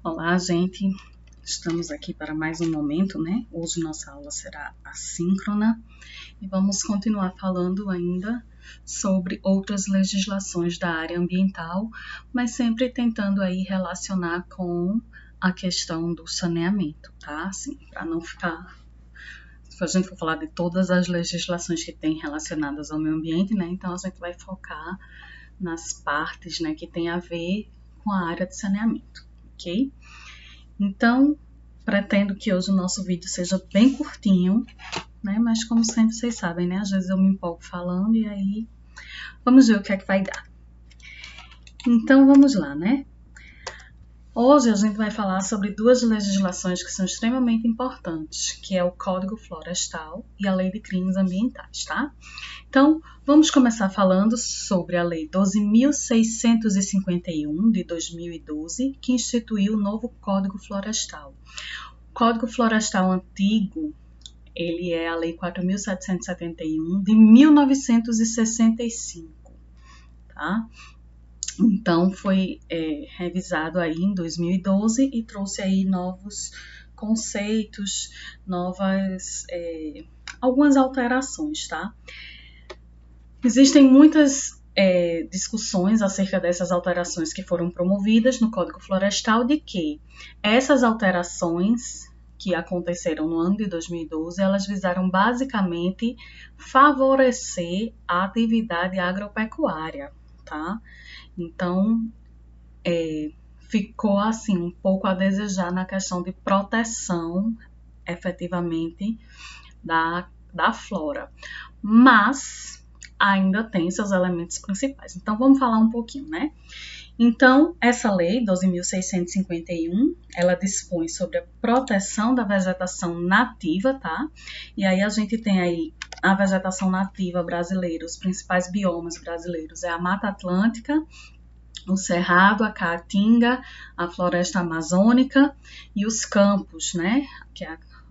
Olá, gente. Estamos aqui para mais um momento, né? Hoje nossa aula será assíncrona e vamos continuar falando ainda sobre outras legislações da área ambiental, mas sempre tentando aí relacionar com a questão do saneamento, tá? Assim, para não ficar... Se a gente for falar de todas as legislações que tem relacionadas ao meio ambiente, né? Então a gente vai focar nas partes, né, que tem a ver com a área de saneamento, ok? Então, pretendo que hoje o nosso vídeo seja bem curtinho, né? Mas como sempre vocês sabem, né? Às vezes eu me empolgo falando e aí vamos ver o que é que vai dar. Então, vamos lá, né? Hoje a gente vai falar sobre duas legislações que são extremamente importantes, que é o Código Florestal e a Lei de Crimes Ambientais, tá? Então, vamos começar falando sobre a Lei 12.651, de 2012, que instituiu o novo Código Florestal. O Código Florestal antigo, ele é a Lei 4.771, de 1965, tá? Então, foi revisado aí em 2012 e trouxe aí novos conceitos, algumas alterações, tá? Existem muitas discussões acerca dessas alterações que foram promovidas no Código Florestal, de que essas alterações que aconteceram no ano de 2012, elas visaram basicamente favorecer a atividade agropecuária, tá? Então, ficou assim um pouco a desejar na questão de proteção, efetivamente, da flora. Mas ainda tem seus elementos principais. Então, vamos falar um pouquinho, né? Então, essa lei, 12.651, ela dispõe sobre a proteção da vegetação nativa, tá? E aí a gente tem aí a vegetação nativa brasileira, os principais biomas brasileiros é a Mata Atlântica, o Cerrado, a Caatinga, a Floresta Amazônica e os campos, né?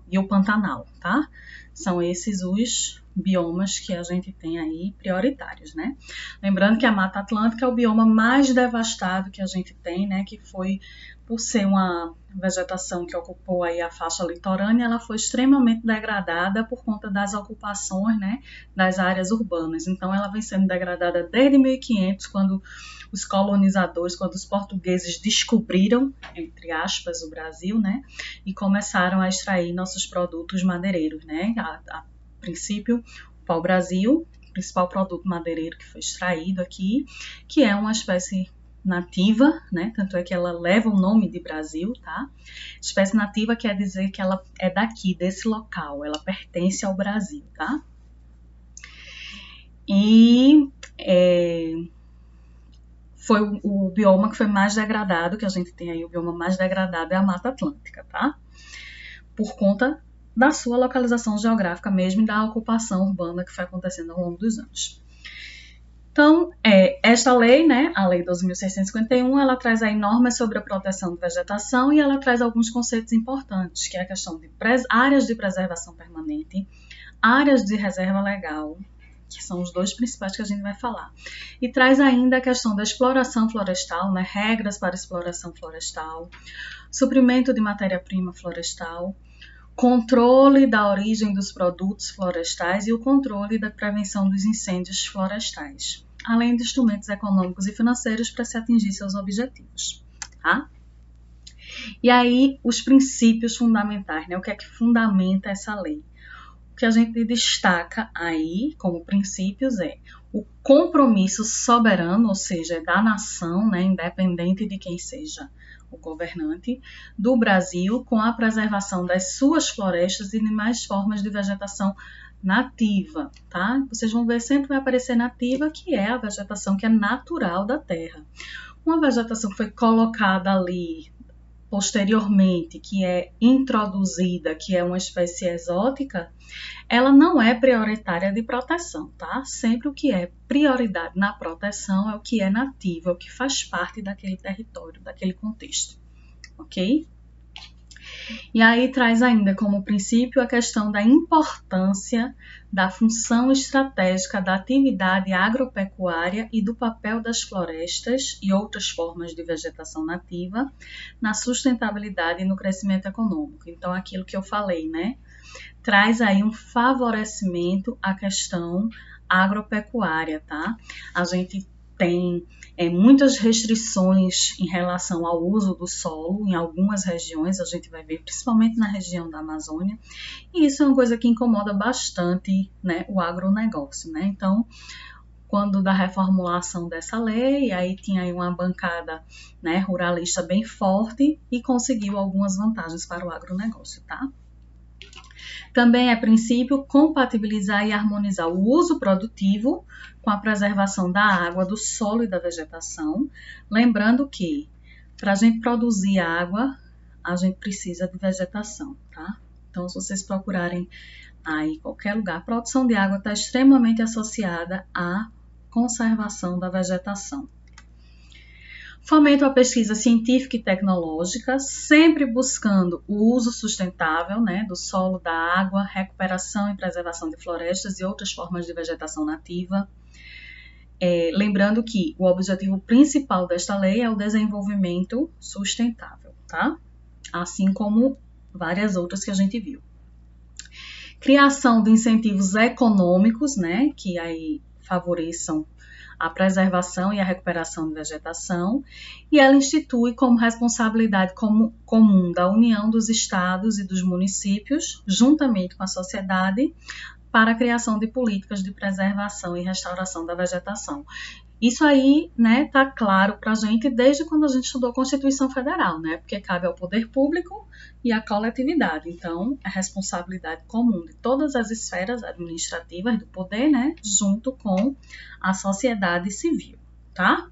E o Pantanal, tá? São esses os biomas que a gente tem aí prioritários, né? Lembrando que a Mata Atlântica é o bioma mais devastado que a gente tem, né? Que foi, por ser uma vegetação que ocupou aí a faixa litorânea, ela foi extremamente degradada por conta das ocupações, né? Das áreas urbanas. Então, ela vem sendo degradada desde 1500, quando os colonizadores, quando os portugueses descobriram, entre aspas, o Brasil, né? E começaram a extrair nossos produtos madeireiros, né? A princípio, o pau-brasil, principal produto madeireiro que foi extraído aqui, que é uma espécie nativa, né? Tanto é que ela leva o nome de Brasil, tá? Espécie nativa quer dizer que ela é daqui, desse local, ela pertence ao Brasil, tá? E foi o bioma que foi mais degradado, que a gente tem aí, o bioma mais degradado é a Mata Atlântica, tá? Por conta da sua localização geográfica mesmo e da ocupação urbana que foi acontecendo ao longo dos anos. Então, esta lei, né, a Lei 12.651, ela traz aí normas sobre a proteção de vegetação e ela traz alguns conceitos importantes, que é a questão de áreas de preservação permanente, áreas de reserva legal, que são os dois principais que a gente vai falar. E traz ainda a questão da exploração florestal, né, regras para exploração florestal, suprimento de matéria-prima florestal, controle da origem dos produtos florestais e o controle da prevenção dos incêndios florestais, além de instrumentos econômicos e financeiros para se atingir seus objetivos, tá? E aí, os princípios fundamentais, né? O que é que fundamenta essa lei? O que a gente destaca aí como princípios é o compromisso soberano, ou seja, da nação, né, independente de quem seja o governante, do Brasil com a preservação das suas florestas e demais formas de vegetação nativa, tá? Vocês vão ver, sempre vai aparecer nativa, que é a vegetação que é natural da terra. Uma vegetação que foi colocada ali posteriormente, que é introduzida, que é uma espécie exótica, ela não é prioritária de proteção, tá? Sempre o que é prioridade na proteção é o que é nativo, é o que faz parte daquele território, daquele contexto, ok? E aí traz ainda como princípio a questão da importância da função estratégica da atividade agropecuária e do papel das florestas e outras formas de vegetação nativa na sustentabilidade e no crescimento econômico. Então, aquilo que eu falei, né? Traz aí um favorecimento à questão agropecuária, tá? A gente tem muitas restrições em relação ao uso do solo em algumas regiões, a gente vai ver, principalmente na região da Amazônia, e isso é uma coisa que incomoda bastante, né, o agronegócio, né? Então, quando da reformulação dessa lei, aí tinha aí uma bancada, né, ruralista bem forte e conseguiu algumas vantagens para o agronegócio, tá? Também é princípio compatibilizar e harmonizar o uso produtivo com a preservação da água, do solo e da vegetação. Lembrando que, para a gente produzir água, a gente precisa de vegetação, tá? Então, se vocês procurarem aí em qualquer lugar, a produção de água está extremamente associada à conservação da vegetação. Fomenta a pesquisa científica e tecnológica, sempre buscando o uso sustentável, né, do solo, da água, recuperação e preservação de florestas e outras formas de vegetação nativa. Lembrando que o objetivo principal desta lei é o desenvolvimento sustentável, tá? Assim como várias outras que a gente viu. Criação de incentivos econômicos, né, que aí favoreçam a preservação e a recuperação de vegetação, e ela institui como responsabilidade comum da União, dos estados e dos municípios, juntamente com a sociedade, para a criação de políticas de preservação e restauração da vegetação. Isso aí, né, tá claro para a gente desde quando a gente estudou a Constituição Federal, né, porque cabe ao poder público e à coletividade. Então, é responsabilidade comum de todas as esferas administrativas do poder, né, junto com a sociedade civil, tá?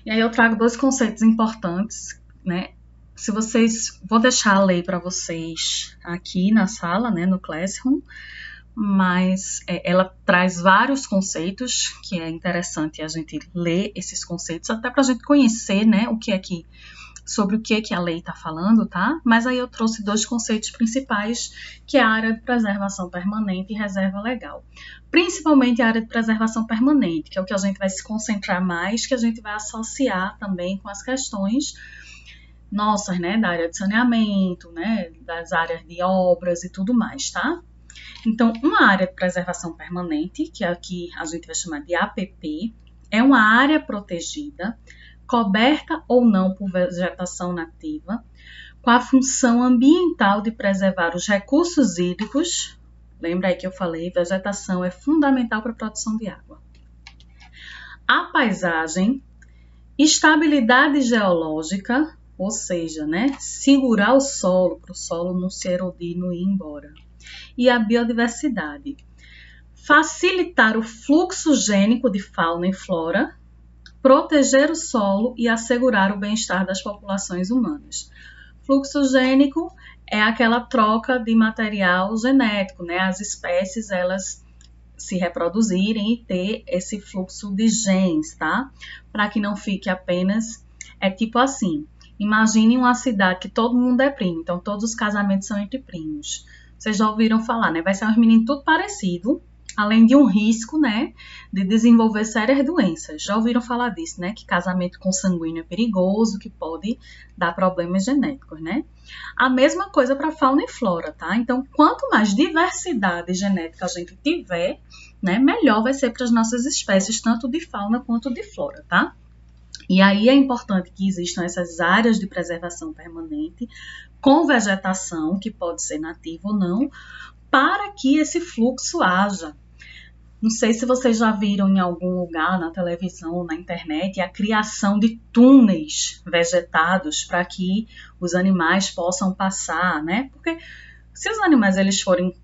E aí eu trago dois conceitos importantes, né? Vou deixar a lei para vocês aqui na sala, né, no Classroom, mas ela traz vários conceitos que é interessante a gente ler esses conceitos, até para a gente conhecer, né, sobre o que a lei está falando, tá? Mas aí eu trouxe dois conceitos principais, que é a área de preservação permanente e reserva legal. Principalmente a área de preservação permanente, que é o que a gente vai se concentrar mais, que a gente vai associar também com as questões nossas, né, da área de saneamento, né, das áreas de obras e tudo mais, tá? Então, uma área de preservação permanente, que aqui a gente vai chamar de APP, é uma área protegida, coberta ou não por vegetação nativa, com a função ambiental de preservar os recursos hídricos. Lembra aí que eu falei, vegetação é fundamental para a produção de água. A paisagem, estabilidade geológica, ou seja, né, segurar o solo para o solo não se erodir e não ir embora. E a biodiversidade, facilitar o fluxo gênico de fauna e flora, proteger o solo e assegurar o bem-estar das populações humanas. Fluxo gênico é aquela troca de material genético, né? As espécies, elas se reproduzirem e ter esse fluxo de genes, tá? Para que não fique apenas, tipo assim, imagine uma cidade que todo mundo é primo, então todos os casamentos são entre primos. Vocês já ouviram falar, né? Vai ser uns meninos tudo parecido, além de um risco, né, de desenvolver sérias doenças. Já ouviram falar disso, né? Que casamento consanguíneo é perigoso, que pode dar problemas genéticos, né? A mesma coisa para fauna e flora, tá? Então, quanto mais diversidade genética a gente tiver, né, melhor vai ser para as nossas espécies, tanto de fauna quanto de flora, tá? E aí é importante que existam essas áreas de preservação permanente, com vegetação, que pode ser nativa ou não, para que esse fluxo haja. Não sei se vocês já viram em algum lugar, na televisão ou na internet, a criação de túneis vegetados para que os animais possam passar, né? Porque se os animais eles forem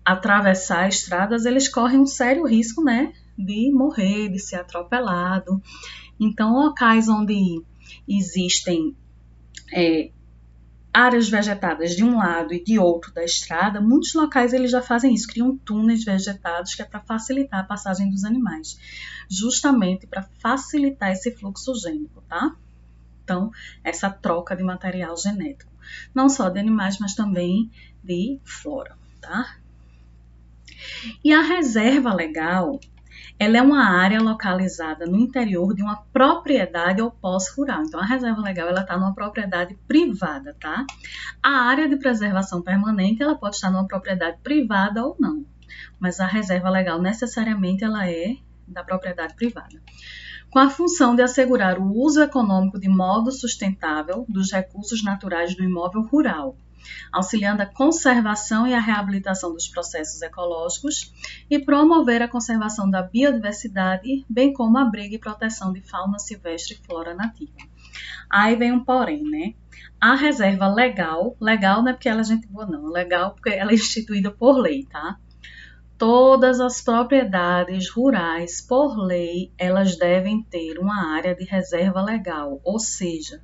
atravessar estradas, eles correm um sério risco, né, de morrer, de ser atropelado. Então, locais onde existem áreas vegetadas de um lado e de outro da estrada, muitos locais eles já fazem isso, criam túneis vegetados que é para facilitar a passagem dos animais, justamente para facilitar esse fluxo gênico, tá? Então, essa troca de material genético, não só de animais, mas também de flora, tá? E a reserva legal, ela é uma área localizada no interior de uma propriedade ou posse rural. Então, a reserva legal, ela está numa propriedade privada, tá? A área de preservação permanente, ela pode estar numa propriedade privada ou não, mas a reserva legal, necessariamente, ela é da propriedade privada, com a função de assegurar o uso econômico de modo sustentável dos recursos naturais do imóvel rural, auxiliando a conservação e a reabilitação dos processos ecológicos e promover a conservação da biodiversidade, bem como a abrigo e proteção de fauna silvestre e flora nativa. Aí vem um porém, né? A reserva legal não é porque ela é gente boa não, é legal porque ela é instituída por lei, tá? Todas as propriedades rurais, por lei, elas devem ter uma área de reserva legal, ou seja,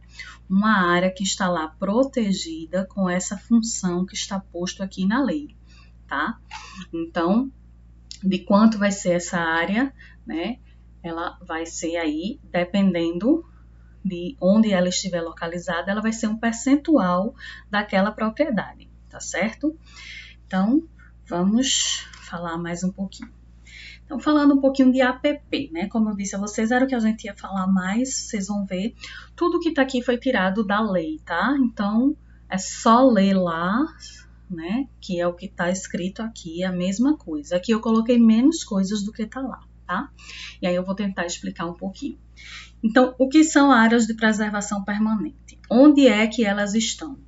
uma área que está lá protegida com essa função que está posto aqui na lei, tá? Então, de quanto vai ser essa área, né? Ela vai ser aí, dependendo de onde ela estiver localizada, ela vai ser um percentual daquela propriedade, tá certo? Então, vamos falar mais um pouquinho. Então, falando um pouquinho de APP, né? Como eu disse a vocês, era o que a gente ia falar mais, vocês vão ver. Tudo que tá aqui foi tirado da lei, tá? Então, é só ler lá, né? Que é o que tá escrito aqui, é a mesma coisa. Aqui eu coloquei menos coisas do que tá lá, tá? E aí eu vou tentar explicar um pouquinho. Então, o que são áreas de preservação permanente? Onde é que elas estão?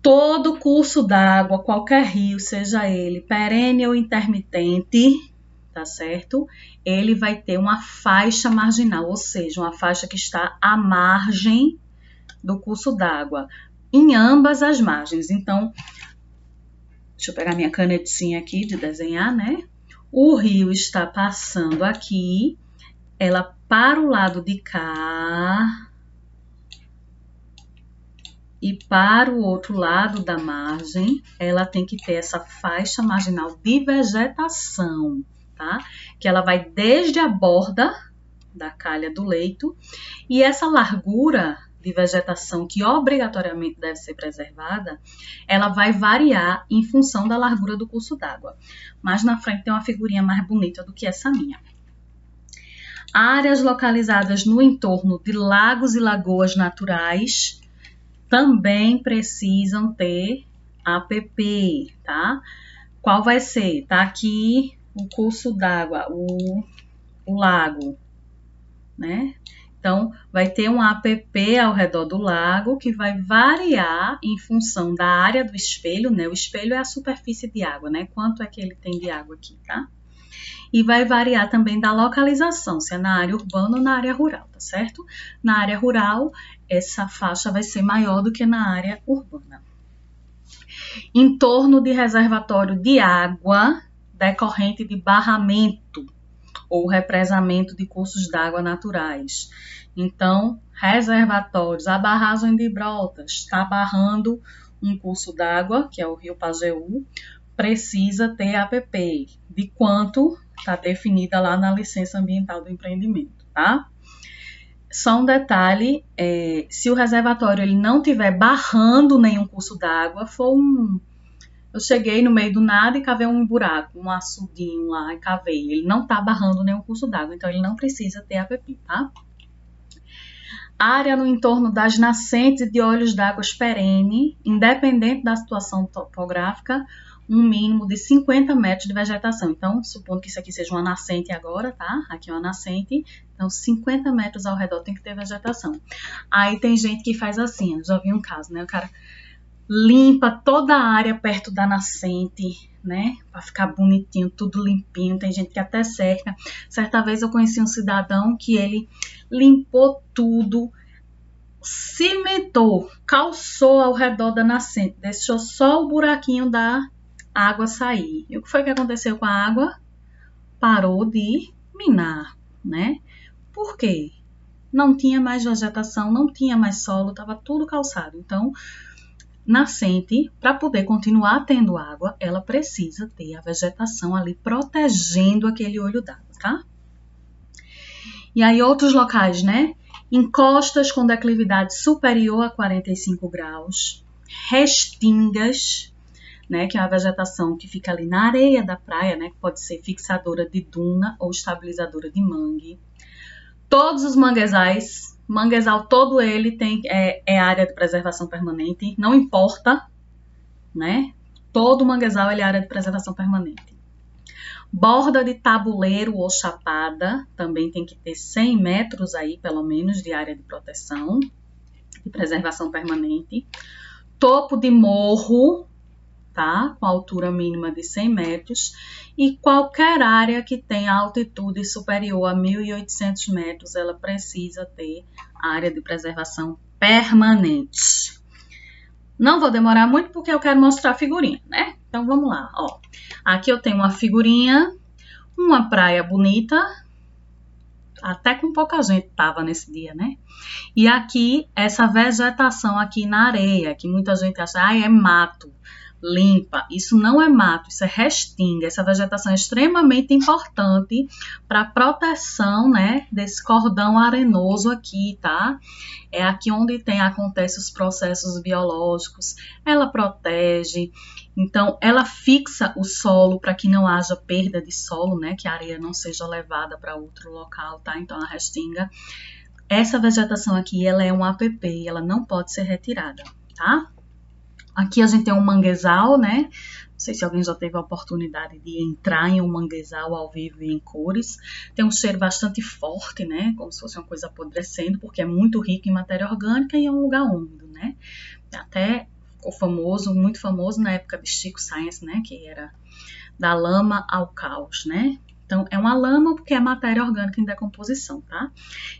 Todo curso d'água, qualquer rio, seja ele perene ou intermitente, tá certo? Ele vai ter uma faixa marginal, ou seja, uma faixa que está à margem do curso d'água, em ambas as margens. Então, deixa eu pegar minha canetinha aqui de desenhar, né? O rio está passando aqui, ela para o lado de cá e para o outro lado da margem, ela tem que ter essa faixa marginal de vegetação, tá? Que ela vai desde a borda da calha do leito e essa largura de vegetação que obrigatoriamente deve ser preservada, ela vai variar em função da largura do curso d'água. Mas na frente tem uma figurinha mais bonita do que essa minha. Áreas localizadas no entorno de lagos e lagoas naturais também precisam ter APP, tá? Qual vai ser? Tá aqui o curso d'água, o lago, né? Então, vai ter um APP ao redor do lago que vai variar em função da área do espelho, né? O espelho é a superfície de água, né? Quanto é que ele tem de água aqui, tá? E vai variar também da localização, se é na área urbana ou na área rural, tá certo? Na área rural, essa faixa vai ser maior do que na área urbana. Em torno de reservatório de água decorrente de barramento ou represamento de cursos d'água naturais. Então, reservatórios, a barragem de Brotas está barrando um curso d'água, que é o Rio Pajeú, precisa ter APP, de quanto está definida lá na licença ambiental do empreendimento, tá? Só um detalhe, se o reservatório ele não estiver barrando nenhum curso d'água, eu cheguei no meio do nada e cavei um buraco, um açudinho lá e cavei. Ele não está barrando nenhum curso d'água, então ele não precisa ter APP, tá? Área no entorno das nascentes e de olhos d'água perene, independente da situação topográfica, um mínimo de 50 metros de vegetação. Então, supondo que isso aqui seja uma nascente agora, tá? Aqui é uma nascente, então 50 metros ao redor tem que ter vegetação. Aí tem gente que faz assim, eu já vi um caso, né? O cara limpa toda a área perto da nascente, né? Pra ficar bonitinho, tudo limpinho. Tem gente que até cerca. Certa vez eu conheci um cidadão que ele limpou tudo, cimentou, calçou ao redor da nascente, deixou só o buraquinho da água sair. E o que foi que aconteceu com a água? Parou de minar, né? Por quê? Não tinha mais vegetação, não tinha mais solo, estava tudo calçado. Então, nascente, para poder continuar tendo água, ela precisa ter a vegetação ali protegendo aquele olho d'água, tá? E aí outros locais, né? encostas com declividade superior a 45 graus, restingas, né, que é a vegetação que fica ali na areia da praia, né, que pode ser fixadora de duna ou estabilizadora de mangue. Todos os manguezais, manguezal todo ele é área de preservação permanente, não importa, né? Todo manguezal é área de preservação permanente. Borda de tabuleiro ou chapada, também tem que ter 100 metros aí, pelo menos, de área de proteção, de preservação permanente. Topo de morro, tá? Com altura mínima de 100 metros. E qualquer área que tenha altitude superior a 1.800 metros, ela precisa ter área de preservação permanente. Não vou demorar muito porque eu quero mostrar a figurinha, né? Então, vamos lá, ó. Aqui eu tenho uma figurinha, uma praia bonita, até com pouca gente tava nesse dia, né? E aqui, essa vegetação aqui na areia, que muita gente acha, é mato, limpa. Isso não é mato, isso é restinga. Essa vegetação é extremamente importante para a proteção, né, desse cordão arenoso aqui, tá? É aqui onde acontecem os processos biológicos. Ela protege, então ela fixa o solo para que não haja perda de solo, né, que a areia não seja levada para outro local, tá? Então a restinga, essa vegetação aqui, ela é um APP, ela não pode ser retirada, tá? Aqui a gente tem um manguezal, né? Não sei se alguém já teve a oportunidade de entrar em um manguezal ao vivo e em cores. Tem um cheiro bastante forte, né? Como se fosse uma coisa apodrecendo, porque é muito rico em matéria orgânica e é um lugar úmido, né? Até ficou famoso, muito famoso na época de Chico Science, né? Que era da lama ao caos, né? Então, é uma lama porque é matéria orgânica em decomposição, tá?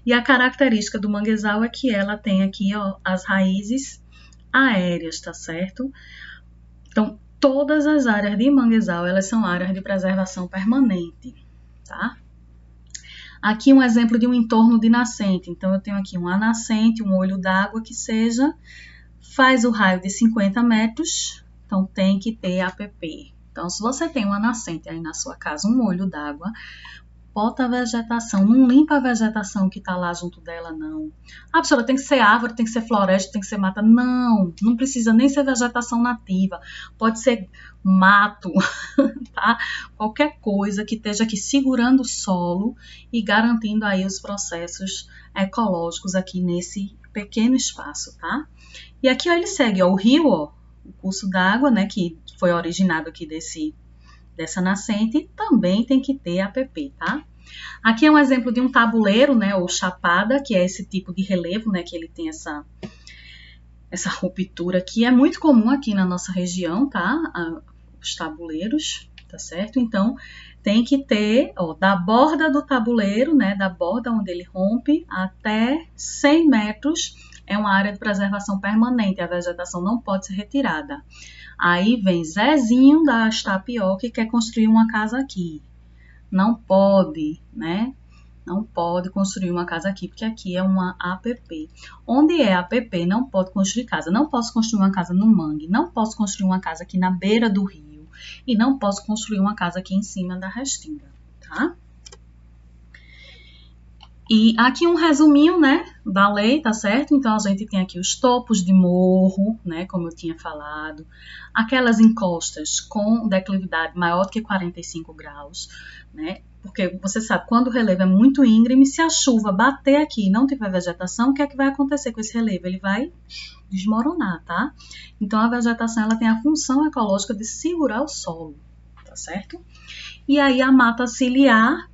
E a característica do manguezal é que ela tem aqui, ó, as raízes aéreas, tá certo? Então, todas as áreas de manguezal, elas são áreas de preservação permanente, tá? Aqui um exemplo de um entorno de nascente. Então, eu tenho aqui uma nascente, um olho d'água que faz o raio de 50 metros, então tem que ter APP. Então, se você tem uma nascente aí na sua casa, um olho d'água, bota a vegetação, não limpa a vegetação que está lá junto dela, não. Ah, professora, tem que ser árvore, tem que ser floresta, tem que ser mata. Não, não precisa nem ser vegetação nativa. Pode ser mato, tá? Qualquer coisa que esteja aqui segurando o solo e garantindo aí os processos ecológicos aqui nesse pequeno espaço, tá? E aqui, ó, ele segue, ó, o rio, ó, o curso d'água, né, que foi originado aqui dessa nascente, também tem que ter APP, tá? Aqui é um exemplo de um tabuleiro, né, ou chapada, que é esse tipo de relevo, né, que ele tem essa ruptura aqui. É muito comum aqui na nossa região, tá? Os tabuleiros, tá certo? Então, tem que ter, ó, da borda do tabuleiro, né, da borda onde ele rompe, até 100 metros, é uma área de preservação permanente, a vegetação não pode ser retirada. Aí vem Zezinho da Tapioca e quer construir uma casa aqui. Não pode, né? Não pode construir uma casa aqui, porque aqui é uma APP. Onde é APP, não pode construir casa. Não posso construir uma casa no mangue, não posso construir uma casa aqui na beira do rio e não posso construir uma casa aqui em cima da restinga, tá? E aqui um resuminho, né, da lei, tá certo? Então, a gente tem aqui os topos de morro, né, como eu tinha falado, aquelas encostas com declividade maior do que 45 graus, né, porque você sabe, quando o relevo é muito íngreme, se a chuva bater aqui e não tiver vegetação, o que é que vai acontecer com esse relevo? Ele vai desmoronar, tá? Então, a vegetação, ela tem a função ecológica de segurar o solo, tá certo? E aí, a mata ciliar,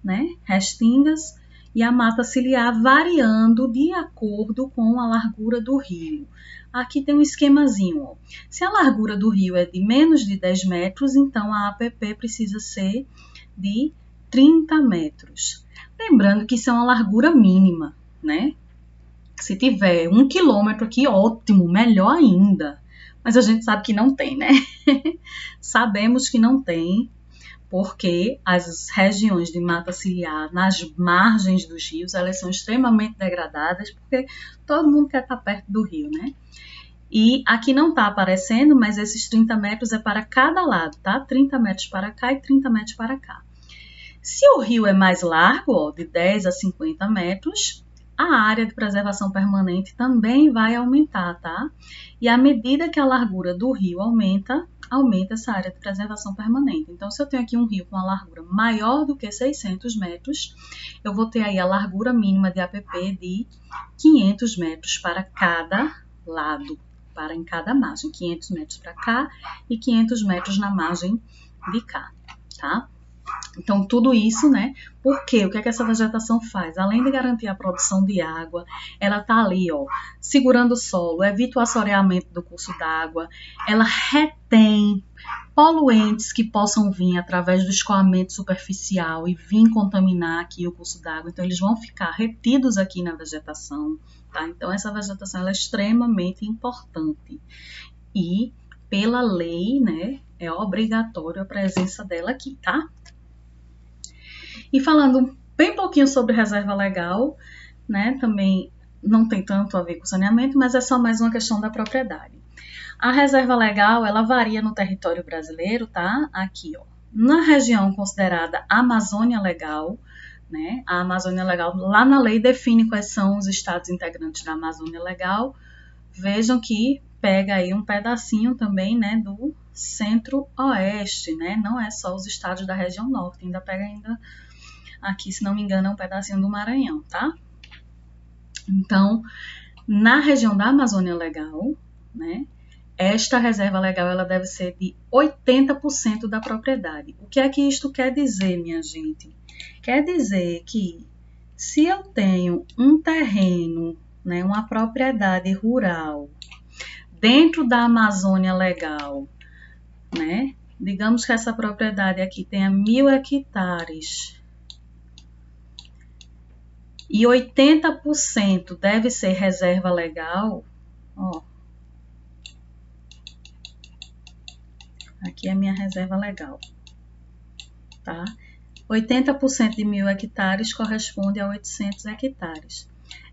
né, restingas, e a mata ciliar variando de acordo com a largura do rio. Aqui tem um esquemazinho, ó. Se a largura do rio é de menos de 10 metros, então a APP precisa ser de 30 metros. Lembrando que isso é uma largura mínima, né? Se tiver 1 quilômetro aqui, ótimo, melhor ainda. Mas a gente sabe que não tem, né? Sabemos que não tem, porque as regiões de mata ciliar nas margens dos rios, elas são extremamente degradadas, porque todo mundo quer estar perto do rio, né? E aqui não está aparecendo, mas esses 30 metros é para cada lado, tá? 30 metros para cá e 30 metros para cá. Se o rio é mais largo, ó, de 10 a 50 metros, a área de preservação permanente também vai aumentar, tá? E à medida que a largura do rio aumenta essa área de preservação permanente. Então, se eu tenho aqui um rio com uma largura maior do que 600 metros, eu vou ter aí a largura mínima de APP de 500 metros para cada lado, para em cada margem. 500 metros para cá e 500 metros na margem de cá, tá? Então, tudo isso, né? Porque o que é que essa vegetação faz? Além de garantir a produção de água, ela tá ali, ó, segurando o solo, evita o assoreamento do curso d'água, ela retém poluentes que possam vir através do escoamento superficial e vir contaminar aqui o curso d'água. Então, eles vão ficar retidos aqui na vegetação, tá? Então, essa vegetação ela é extremamente importante. E, pela lei, né, é obrigatório a presença dela aqui, tá? E falando bem pouquinho sobre reserva legal, né, também não tem tanto a ver com saneamento, mas é só mais uma questão da propriedade. A reserva legal, ela varia no território brasileiro, tá? Aqui, ó, na região considerada Amazônia Legal, né, a Amazônia Legal, lá na lei define quais são os estados integrantes da Amazônia Legal. Vejam que pega aí um pedacinho também, né, do centro-oeste, né? Não é só os estados da região norte, ainda pega aqui, se não me engano, é um pedacinho do Maranhão, tá? Então, na região da Amazônia Legal, né, esta reserva legal ela deve ser de 80% da propriedade. O que é que isto quer dizer, minha gente? Quer dizer que se eu tenho um terreno, né, uma propriedade rural dentro da Amazônia Legal, né, digamos que essa propriedade aqui tenha 1.000 hectares e 80% deve ser reserva legal, ó, aqui é a minha reserva legal, tá? 80% de 1.000 hectares corresponde a 800 hectares.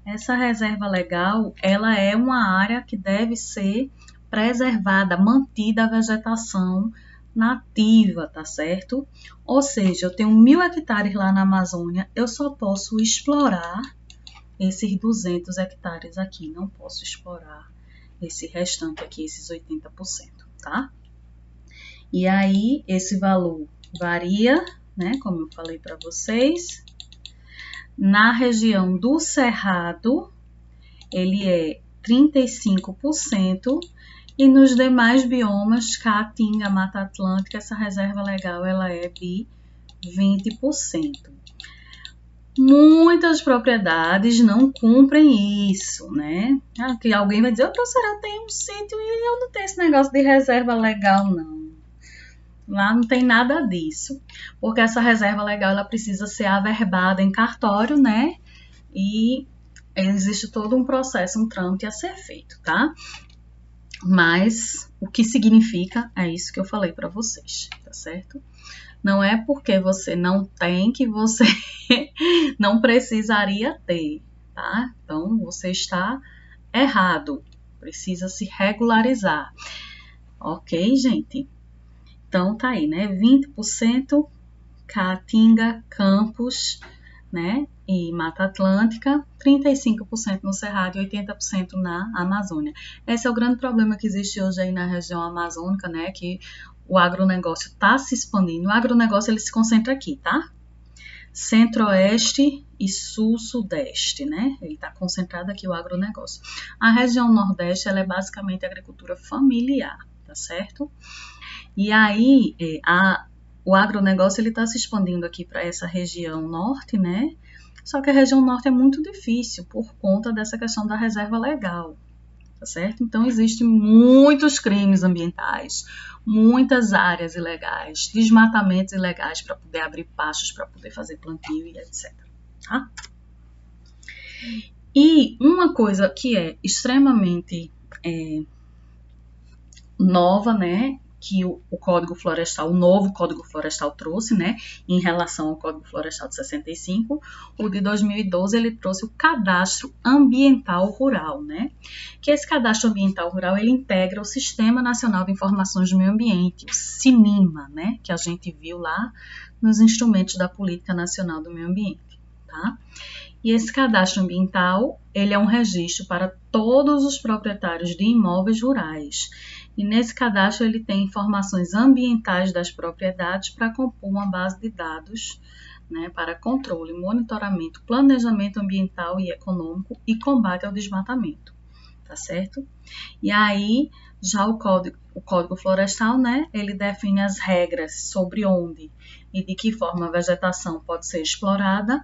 Essa reserva legal, ela é uma área que deve ser preservada, mantida a vegetação nativa, tá certo? Ou seja, eu tenho 1.000 hectares lá na Amazônia, eu só posso explorar esses 200 hectares aqui, não posso explorar esse restante aqui, esses 80%, tá? E aí, esse valor varia, né, como eu falei para vocês. Na região do Cerrado, ele é 35%, e nos demais biomas, Caatinga, Mata Atlântica, essa reserva legal ela é de 20%. Muitas propriedades não cumprem isso, né? Aqui alguém vai dizer, professora, eu tenho um sítio e eu não tenho esse negócio de reserva legal, não. Lá não tem nada disso, porque essa reserva legal ela precisa ser averbada em cartório, né? E existe todo um processo, um trâmite a ser feito, tá? Mas o que significa é isso que eu falei para vocês, tá certo? Não é porque você não tem que você não precisaria ter, tá? Então, você está errado, precisa se regularizar. Ok, gente? Então, tá aí, né? 20% Caatinga, Campos, né? E Mata Atlântica, 35% no Cerrado e 80% na Amazônia. Esse é o grande problema que existe hoje aí na região amazônica, né? Que o agronegócio está se expandindo. O agronegócio ele se concentra aqui, tá? Centro-Oeste e Sul-Sudeste, né? Ele está concentrado aqui o agronegócio. A região Nordeste ela é basicamente agricultura familiar, tá certo? E aí, o agronegócio está se expandindo aqui para essa região norte, né? Só que a região norte é muito difícil por conta dessa questão da reserva legal, tá certo? Então, existem muitos crimes ambientais, muitas áreas ilegais, desmatamentos ilegais para poder abrir pastos, para poder fazer plantio e etc. Tá? E uma coisa que é extremamente nova, né? Que o Código Florestal, o novo Código Florestal trouxe, né, em relação ao Código Florestal de 65, o de 2012 ele trouxe o Cadastro Ambiental Rural, né, que esse Cadastro Ambiental Rural ele integra o Sistema Nacional de Informações do Meio Ambiente, o SINIMA, né, que a gente viu lá nos instrumentos da Política Nacional do Meio Ambiente, tá? E esse cadastro ambiental, ele é um registro para todos os proprietários de imóveis rurais. E nesse cadastro ele tem informações ambientais das propriedades para compor uma base de dados, né, para controle, monitoramento, planejamento ambiental e econômico e combate ao desmatamento, tá certo? E aí, já o Código Florestal, né, ele define as regras sobre onde e de que forma a vegetação pode ser explorada.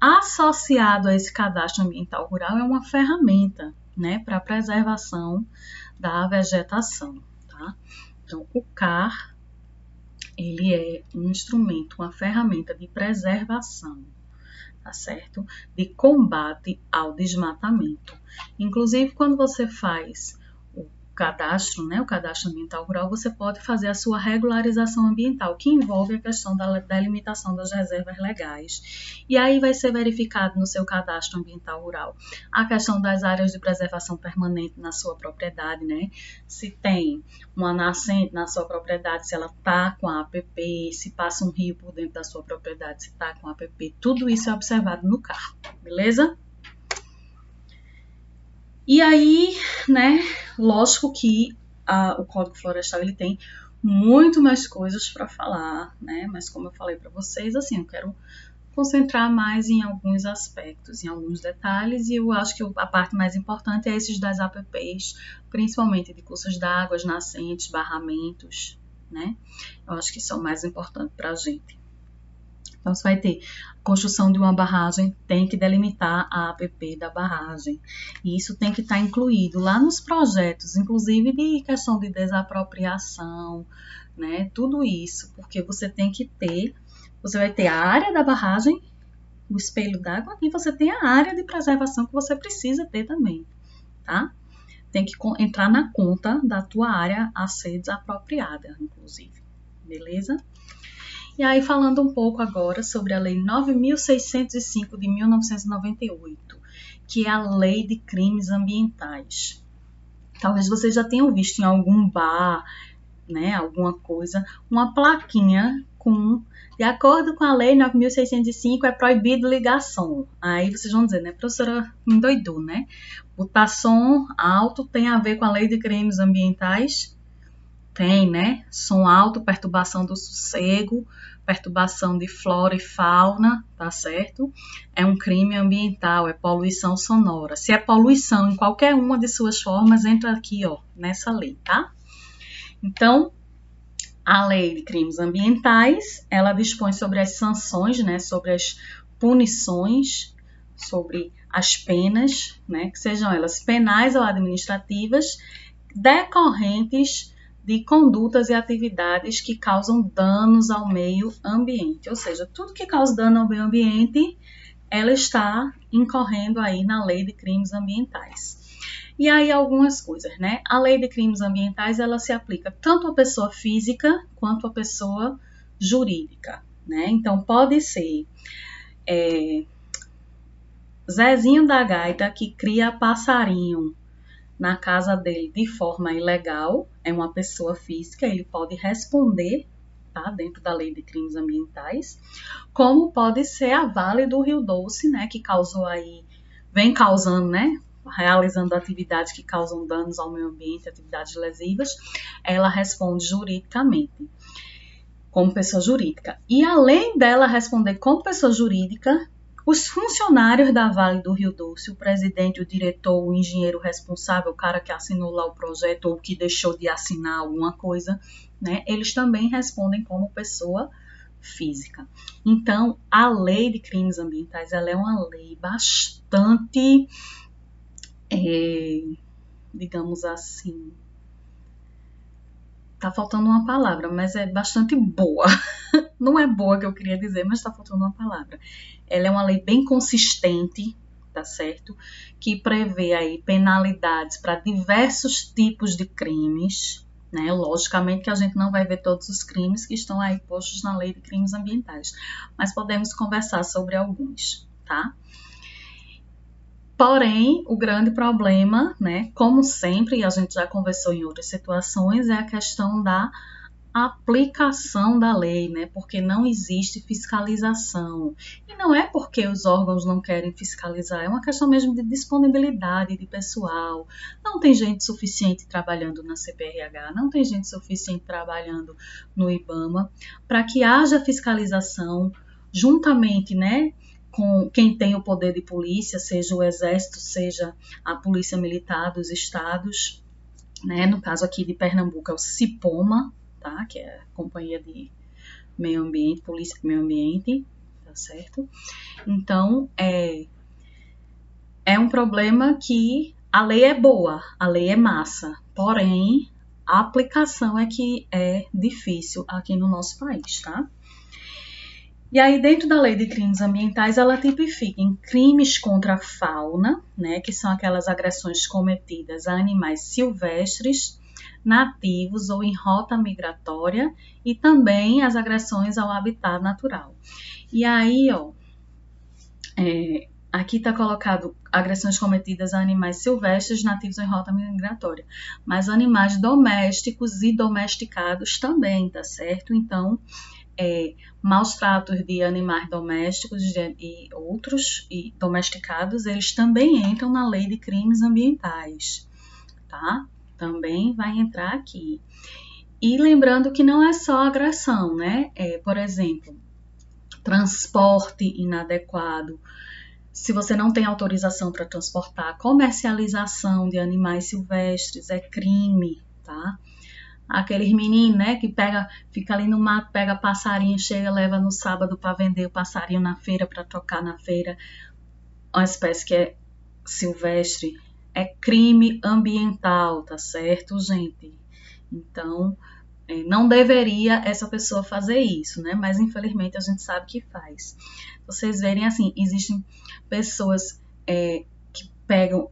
Associado a esse cadastro ambiental rural é uma ferramenta, né, para a preservação da vegetação, tá? Então, o CAR, ele é um instrumento, uma ferramenta de preservação, tá certo? De combate ao desmatamento. Inclusive, quando você faz o cadastro, né, o cadastro ambiental rural, você pode fazer a sua regularização ambiental, que envolve a questão da delimitação das reservas legais. E aí vai ser verificado no seu cadastro ambiental rural a questão das áreas de preservação permanente na sua propriedade, né? Se tem uma nascente na sua propriedade, se ela está com a APP, se passa um rio por dentro da sua propriedade, se está com a APP, tudo isso é observado no CAR, beleza? E aí, né, lógico que o Código Florestal ele tem muito mais coisas para falar, né, mas como eu falei para vocês, assim, eu quero concentrar mais em alguns aspectos, em alguns detalhes, e eu acho que a parte mais importante é esses das APPs, principalmente de cursos d'água, nascentes, barramentos, né, eu acho que são mais importantes para a gente. Então, você vai ter a construção de uma barragem, tem que delimitar a APP da barragem. E isso tem que estar incluído lá nos projetos, inclusive de questão de desapropriação, né? Tudo isso, porque você tem que ter, você vai ter a área da barragem, o espelho d'água, e você tem a área de preservação que você precisa ter também, tá? Tem que entrar na conta da tua área a ser desapropriada, inclusive, beleza? E aí, falando um pouco agora sobre a Lei 9.605 de 1998, que é a Lei de Crimes Ambientais. Talvez vocês já tenham visto em algum bar, né, alguma coisa, uma plaquinha com, de acordo com a Lei 9.605, é proibido ligar som. Aí vocês vão dizer, né, professora, me endoidou, né? Botar som alto tem a ver com a Lei de Crimes Ambientais? Tem, né? Som alto, perturbação do sossego, perturbação de flora e fauna, tá certo? É um crime ambiental, é poluição sonora. Se é poluição em qualquer uma de suas formas, entra aqui, ó, nessa lei, tá? Então, a Lei de Crimes Ambientais, ela dispõe sobre as sanções, né? Sobre as punições, sobre as penas, né? Que sejam elas penais ou administrativas, decorrentes de condutas e atividades que causam danos ao meio ambiente. Ou seja, tudo que causa dano ao meio ambiente, ela está incorrendo aí na Lei de Crimes Ambientais. E aí algumas coisas, né? A Lei de Crimes Ambientais, ela se aplica tanto à pessoa física quanto à pessoa jurídica, né? Então, pode ser Zezinho da Gaita que cria passarinho na casa dele de forma ilegal, é uma pessoa física, ele pode responder, tá, dentro da Lei de Crimes Ambientais, como pode ser a Vale do Rio Doce, né, que causou aí, vem causando, né, realizando atividades que causam danos ao meio ambiente, atividades lesivas, ela responde juridicamente, como pessoa jurídica. E além dela responder como pessoa jurídica, os funcionários da Vale do Rio Doce, o presidente, o diretor, o engenheiro responsável, o cara que assinou lá o projeto ou que deixou de assinar alguma coisa, né, eles também respondem como pessoa física. Então, a Lei de Crimes Ambientais, ela é uma lei bastante, digamos assim, tá faltando uma palavra, mas é bastante boa. Não é boa que eu queria dizer, mas tá faltando uma palavra. Ela é uma lei bem consistente, tá certo? Que prevê aí penalidades para diversos tipos de crimes, né? Logicamente que a gente não vai ver todos os crimes que estão aí postos na Lei de Crimes Ambientais, mas podemos conversar sobre alguns, tá? Porém, o grande problema, né, como sempre, e a gente já conversou em outras situações, é a questão da aplicação da lei, né? Porque não existe fiscalização. E não é porque os órgãos não querem fiscalizar, é uma questão mesmo de disponibilidade de pessoal. Não tem gente suficiente trabalhando na CPRH, não tem gente suficiente trabalhando no IBAMA para que haja fiscalização juntamente, né, com quem tem o poder de polícia, seja o Exército, seja a Polícia Militar dos estados, né? No caso aqui de Pernambuco é o CIPOMA, tá? Que é a Companhia de Meio Ambiente, Polícia de Meio Ambiente, tá certo? Então, é um problema que a lei é boa, a lei é massa, porém, a aplicação é que é difícil aqui no nosso país, tá? E aí, dentro da lei de crimes ambientais, ela tipifica em crimes contra a fauna, né, que são aquelas agressões cometidas a animais silvestres, nativos ou em rota migratória, e também as agressões ao habitat natural. E aí, ó, aqui está colocado agressões cometidas a animais silvestres, nativos ou em rota migratória, mas animais domésticos e domesticados também, tá certo? Então, maus tratos de animais domésticos e outros e domesticados, eles também entram na lei de crimes ambientais, tá? Também vai entrar aqui. E lembrando que não é só agressão, né? Por exemplo, transporte inadequado. Se você não tem autorização para transportar, comercialização de animais silvestres é crime, tá? Aqueles meninos, né, que fica ali no mato, pega passarinho, chega, leva no sábado para vender o passarinho na feira, para trocar na feira, uma espécie que é silvestre, é crime ambiental, tá certo, gente? Então, não deveria essa pessoa fazer isso, né? Mas infelizmente a gente sabe que faz. Vocês verem assim, existem pessoas que pegam,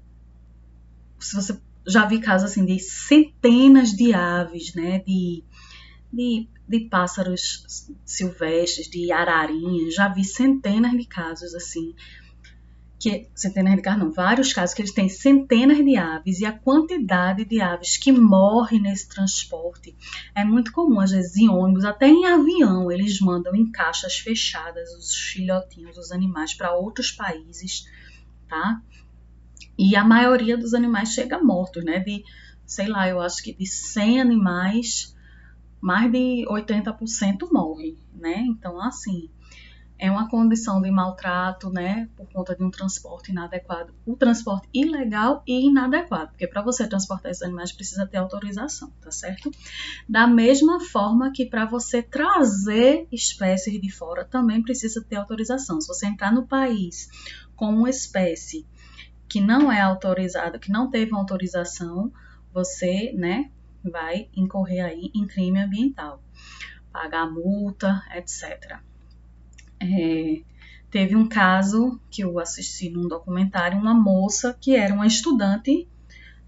se você já vi casos assim de centenas de aves, né, de pássaros silvestres, de ararinhas, já vi centenas de casos assim, vários casos que eles têm centenas de aves e a quantidade de aves que morrem nesse transporte é muito comum, às vezes em ônibus, até em avião, eles mandam em caixas fechadas os filhotinhos, os animais para outros países, tá? E a maioria dos animais chega mortos, né? Sei lá, eu acho que de 100 animais, mais de 80% morre, né? Então, assim, é uma condição de maltrato, né? Por conta de um transporte inadequado. O transporte ilegal e inadequado, porque para você transportar esses animais precisa ter autorização, tá certo? Da mesma forma que para você trazer espécies de fora também precisa ter autorização. Se você entrar no país com uma espécie que não é autorizada, que não teve uma autorização, você, né, vai incorrer aí em crime ambiental, pagar multa, etc. Teve um caso que eu assisti num documentário, uma moça que era uma estudante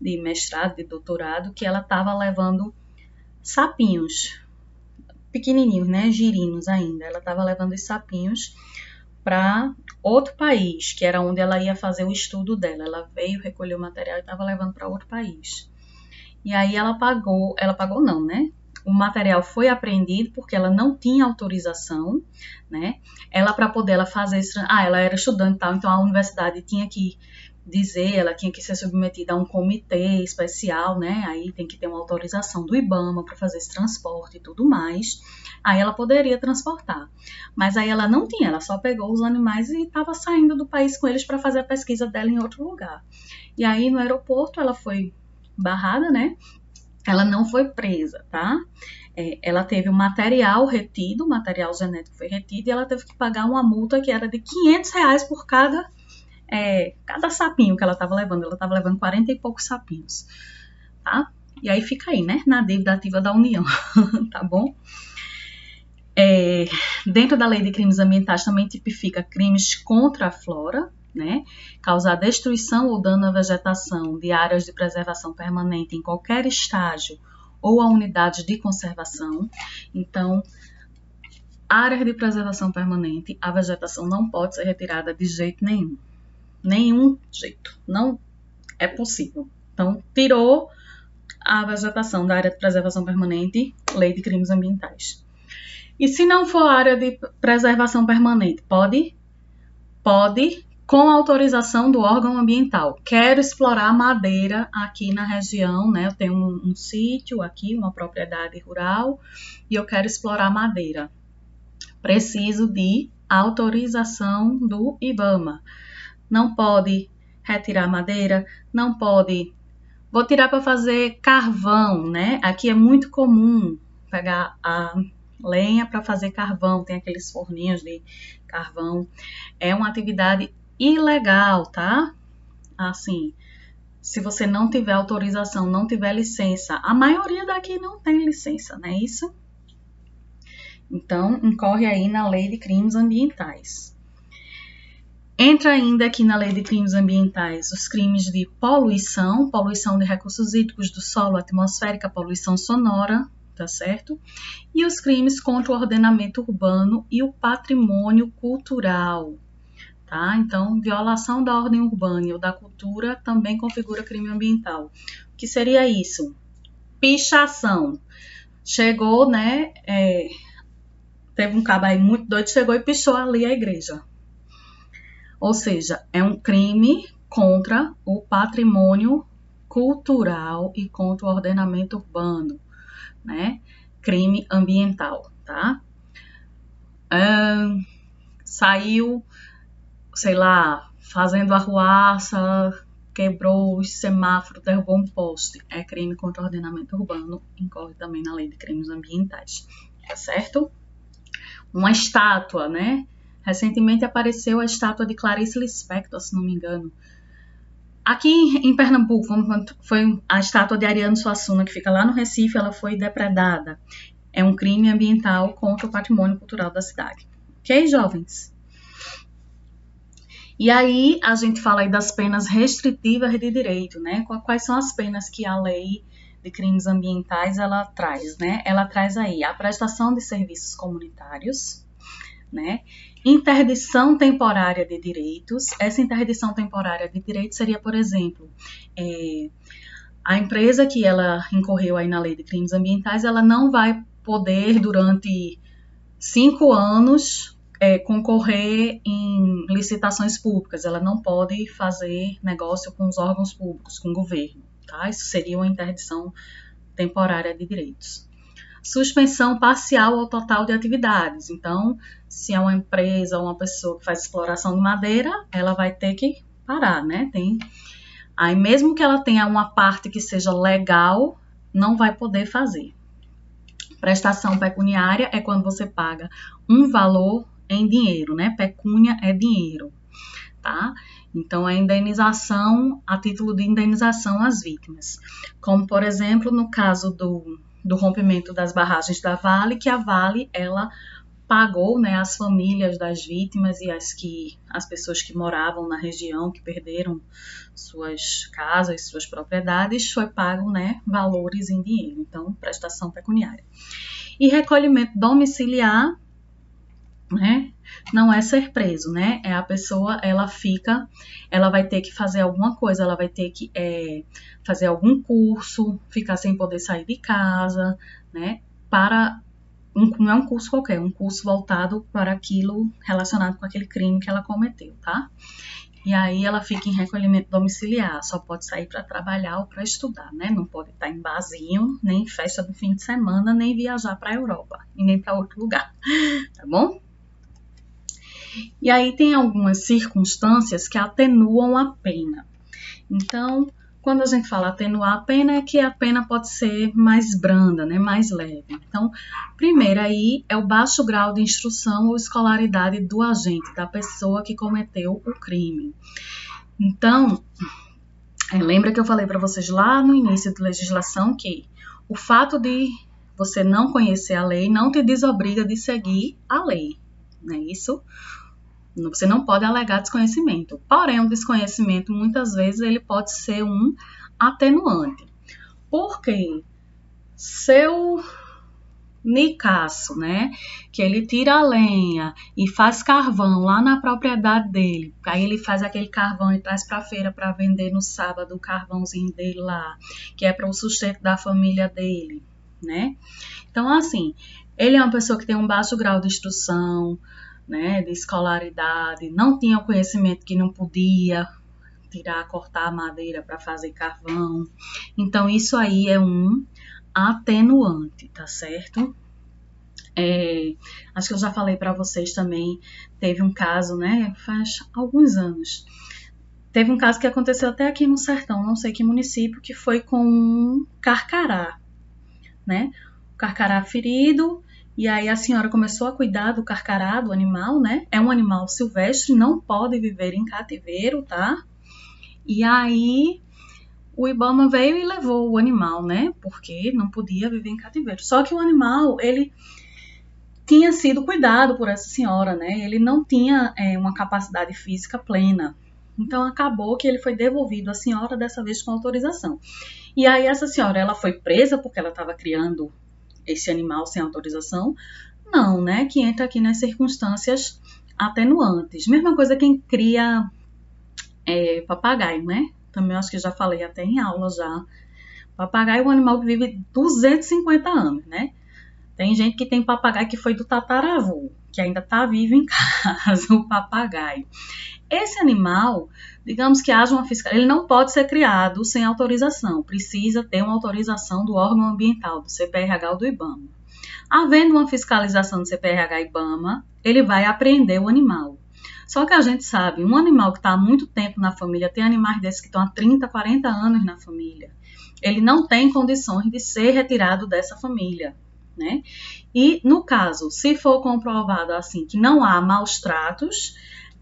de mestrado, de doutorado, que ela estava levando sapinhos, pequenininhos, né, girinos ainda, ela estava levando os sapinhos para outro país, que era onde ela ia fazer o estudo dela. Ela veio, recolheu o material e estava levando para outro país. E aí ela pagou não, né? O material foi apreendido porque ela não tinha autorização, né? Ela, para poder ela fazer isso, ela era estudante e tal, então a universidade tinha que dizer, ela tinha que ser submetida a um comitê especial, né? Aí tem que ter uma autorização do IBAMA para fazer esse transporte e tudo mais. Aí ela poderia transportar. Mas aí ela não tinha, ela só pegou os animais e estava saindo do país com eles para fazer a pesquisa dela em outro lugar. E aí no aeroporto ela foi barrada, né? Ela não foi presa, tá? Ela teve o material retido, o material genético foi retido e ela teve que pagar uma multa que era de R$500 por cada sapinho que ela estava levando. Ela estava levando 40 e poucos sapinhos, tá? E aí fica aí, né? Na dívida ativa da União, tá bom? Dentro da lei de crimes ambientais também tipifica crimes contra a flora, né? Causar destruição ou dano à vegetação de áreas de preservação permanente em qualquer estágio ou a unidades de conservação. Então, áreas de preservação permanente, a vegetação não pode ser retirada de jeito nenhum. Nenhum jeito. Não é possível. Então, tirou, a vegetação da área de preservação permanente, Lei de Crimes Ambientais. E se não for área de preservação permanente, pode, com autorização do órgão ambiental. Quero explorar madeira aqui na região, né? Eu tenho um sítio aqui, uma propriedade rural, e eu quero explorar madeira. Preciso de autorização do IBAMA. Não pode retirar madeira, não pode... Vou tirar para fazer carvão, né? Aqui é muito comum pegar a lenha para fazer carvão, tem aqueles forninhos de carvão. É uma atividade ilegal, tá? Assim, se você não tiver autorização, não tiver licença, a maioria daqui não tem licença, não é isso? Então, incorre aí na Lei de Crimes Ambientais. Entra ainda aqui na Lei de Crimes Ambientais os crimes de poluição, poluição de recursos hídricos do solo, atmosférica, poluição sonora, tá certo? E os crimes contra o ordenamento urbano e o patrimônio cultural, tá? Então, violação da ordem urbana ou da cultura também configura crime ambiental. O que seria isso? Pichação. Chegou, né? Teve um cabo aí muito doido, chegou e pichou ali a igreja. Ou seja, é um crime contra o patrimônio cultural e contra o ordenamento urbano, né? Crime ambiental, tá? Saiu, sei lá, fazendo arruaça, quebrou os semáforos, derrubou um poste. É crime contra o ordenamento urbano, incorre também na Lei de Crimes Ambientais, tá certo? Uma estátua, né? Recentemente apareceu a estátua de Clarice Lispector, se não me engano. Aqui em Pernambuco, foi a estátua de Ariano Suassuna, que fica lá no Recife, ela foi depredada. É um crime ambiental contra o patrimônio cultural da cidade. Ok, jovens? E aí, a gente fala aí das penas restritivas de direito, né? Quais são as penas que a Lei de Crimes Ambientais, ela traz, né? Ela traz aí a prestação de serviços comunitários, né? Interdição temporária de direitos. Essa interdição temporária de direitos seria, por exemplo, a empresa que ela incorreu aí na Lei de Crimes Ambientais, ela não vai poder, durante 5 anos, concorrer em licitações públicas. Ela não pode fazer negócio com os órgãos públicos, com o governo, tá? Isso seria uma interdição temporária de direitos. Suspensão parcial ou total de atividades. Então, se é uma empresa ou uma pessoa que faz exploração de madeira, ela vai ter que parar, né? Aí, mesmo que ela tenha uma parte que seja legal, não vai poder fazer. Prestação pecuniária é quando você paga um valor em dinheiro, né? Pecúnia é dinheiro, tá? Então, a indenização, a título de indenização às vítimas. Como, por exemplo, no caso do rompimento das barragens da Vale, que a Vale, ela pagou, né, as famílias das vítimas e as pessoas que moravam na região, que perderam suas casas, suas propriedades, foi pago, né, valores em dinheiro. Então, prestação pecuniária. E recolhimento domiciliar, né, não é ser preso, né, é a pessoa, ela vai ter que fazer alguma coisa, ela vai ter que fazer algum curso, ficar sem poder sair de casa, né, não é um curso qualquer, um curso voltado para aquilo relacionado com aquele crime que ela cometeu, tá? E aí ela fica em recolhimento domiciliar, só pode sair para trabalhar ou para estudar, né? Não pode estar em barzinho, nem em festa do fim de semana, nem viajar para a Europa e nem para outro lugar, tá bom? E aí tem algumas circunstâncias que atenuam a pena. Então, quando a gente fala atenuar a pena, é que a pena pode ser mais branda, né, mais leve. Então, primeiro aí é o baixo grau de instrução ou escolaridade do agente, da pessoa que cometeu o crime. Então, lembra que eu falei para vocês lá no início da legislação que o fato de você não conhecer a lei não te desobriga de seguir a lei, não é isso? Você não pode alegar desconhecimento. Porém, o desconhecimento, muitas vezes, ele pode ser um atenuante. Porque se eu Nicasso, né? Que ele tira a lenha e faz carvão lá na propriedade dele. Aí ele faz aquele carvão e traz para a feira para vender no sábado o carvãozinho dele lá, que é para o sustento da família dele, né? Então, assim, ele é uma pessoa que tem um baixo grau de instrução, né, de escolaridade, não tinha o conhecimento que não podia cortar a madeira para fazer carvão. Então, isso aí é um atenuante, tá certo? Acho que eu já falei para vocês também, teve um caso, né, faz alguns anos, teve um caso que aconteceu até aqui no sertão, não sei que município, que foi com um carcará, né, o carcará ferido, e aí a senhora começou a cuidar do carcará, do animal, né, é um animal silvestre, não pode viver em cativeiro, tá, e aí o Ibama veio e levou o animal, né? Porque não podia viver em cativeiro. Só que o animal, ele tinha sido cuidado por essa senhora, né? Ele não tinha uma capacidade física plena. Então acabou que ele foi devolvido à senhora, dessa vez com autorização. E aí essa senhora, ela foi presa porque ela estava criando esse animal sem autorização? Não, né? Que entra aqui nas circunstâncias atenuantes. Mesma coisa quem cria papagaio, né? Também acho que já falei até em aula já. Papagaio é um animal que vive 250 anos, né? Tem gente que tem papagaio que foi do tataravô, que ainda está vivo em casa, o papagaio. Esse animal, digamos que haja uma fiscalização, ele não pode ser criado sem autorização, precisa ter uma autorização do órgão ambiental, do CPRH ou do IBAMA. Havendo uma fiscalização do CPRH e IBAMA, ele vai apreender o animal. Só que a gente sabe, um animal que está há muito tempo na família, tem animais desses que estão há 30, 40 anos na família, ele não tem condições de ser retirado dessa família, né? E no caso, se for comprovado assim que não há maus tratos,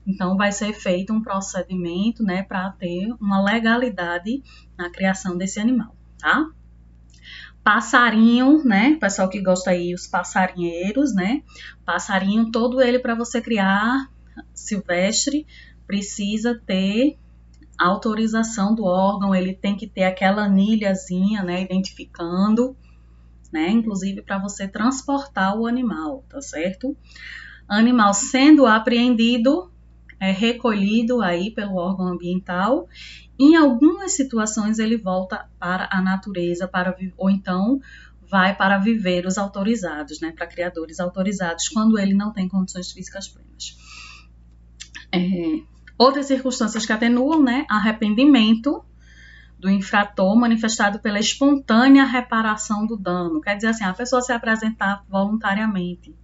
então vai ser feito um procedimento, né, para ter uma legalidade na criação desse animal, tá? Passarinho, né? O pessoal que gosta aí, os passarinheiros, né? Passarinho, todo ele para você criar silvestre precisa ter autorização do órgão, ele tem que ter aquela anilhazinha, né, identificando, né, inclusive para você transportar o animal, tá certo? Animal sendo apreendido, recolhido aí pelo órgão ambiental, em algumas situações ele volta para a natureza, ou então vai para viveiros autorizados, né, para criadores autorizados, quando ele não tem condições físicas plenas. Outras circunstâncias que atenuam, né, arrependimento do infrator manifestado pela espontânea reparação do dano. Quer dizer assim, a pessoa se apresentar voluntariamente,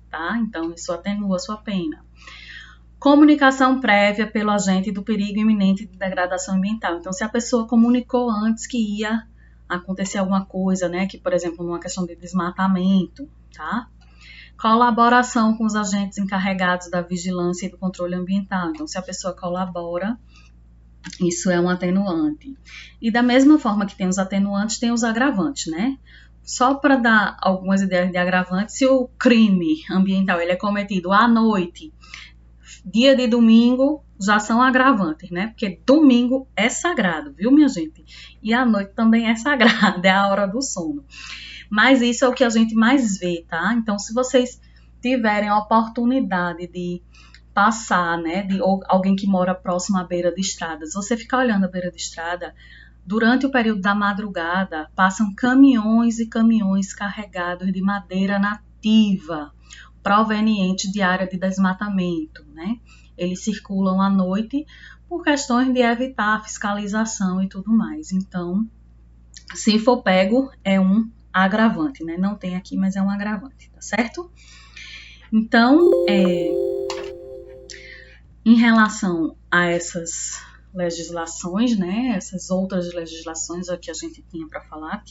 tá? Então, isso atenua a sua pena. Comunicação prévia pelo agente do perigo iminente de degradação ambiental. Então, se a pessoa comunicou antes que ia acontecer alguma coisa, né, que, por exemplo, numa questão de desmatamento, tá? Colaboração com os agentes encarregados da vigilância e do controle ambiental. Então, se a pessoa colabora, isso é um atenuante. E da mesma forma que tem os atenuantes, tem os agravantes, né? Só para dar algumas ideias de agravantes, se o crime ambiental ele é cometido à noite, dia de domingo, já são agravantes, né? Porque domingo é sagrado, viu, minha gente? E a noite também é sagrada, é a hora do sono. Mas isso é o que a gente mais vê, tá? Então, se vocês tiverem a oportunidade de passar, né, ou alguém que mora próximo à beira de estradas, você ficar olhando a beira de estrada, durante o período da madrugada, passam caminhões e caminhões carregados de madeira nativa, proveniente de área de desmatamento, né? Eles circulam à noite por questões de evitar a fiscalização e tudo mais. Então, se for pego, é um agravante, né? Não tem aqui, mas é um agravante, tá certo? Então, em relação a essas legislações, né? Essas outras legislações que a gente tinha para falar,